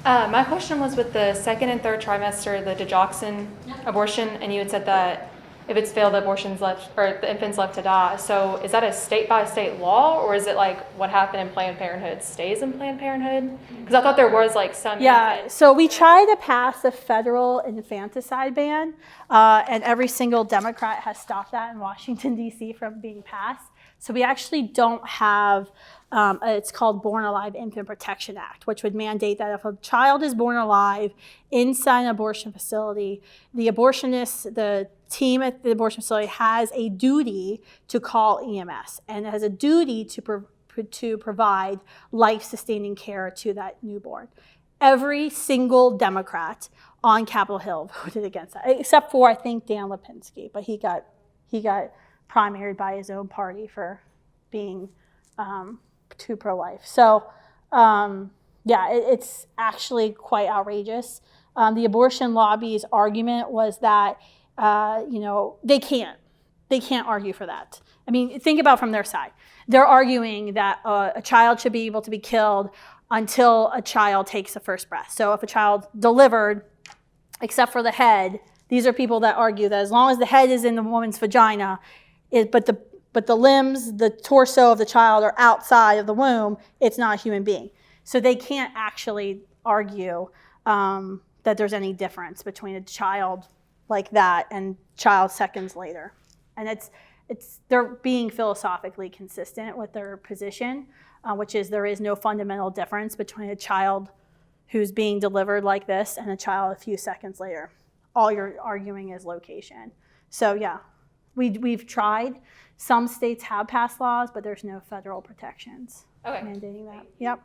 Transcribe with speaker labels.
Speaker 1: My question was with the second and third trimester, the digoxin abortion, and you had said that if it's failed, the abortion's left, or the infant's left to die. So is that a state-by-state law, or is it like what happened in Planned Parenthood stays in Planned Parenthood? Because I thought there was like some.
Speaker 2: Yeah, so we tried to pass a federal infanticide ban, and every single Democrat has stopped that in Washington, D.C. from being passed. So we actually don't have, it's called Born Alive Infant Protection Act, which would mandate that if a child is born alive inside an abortion facility, the abortionist, the team at the abortion facility has a duty to call EMS and has a duty to provide life-sustaining care to that newborn. Every single Democrat on Capitol Hill voted against that, except for, I think, Dan Lipinski, but he got primaried by his own party for being too pro-life. So, yeah, it's actually quite outrageous. The abortion lobby's argument was that, they can't argue for that. I mean, think about from their side. They're arguing that a child should be able to be killed until a child takes the first breath. So if a child delivered, except for the head, these are people that argue that as long as the head is in the woman's vagina, but the limbs, the torso of the child are outside of the womb, it's not a human being. So they can't actually argue that there's any difference between a child like that and child seconds later. And they're being philosophically consistent with their position, which is there is no fundamental difference between a child who's being delivered like this and a child a few seconds later. All you're arguing is location. So yeah, we've tried. Some states have passed laws, but there's no federal protections mandating that. Yep.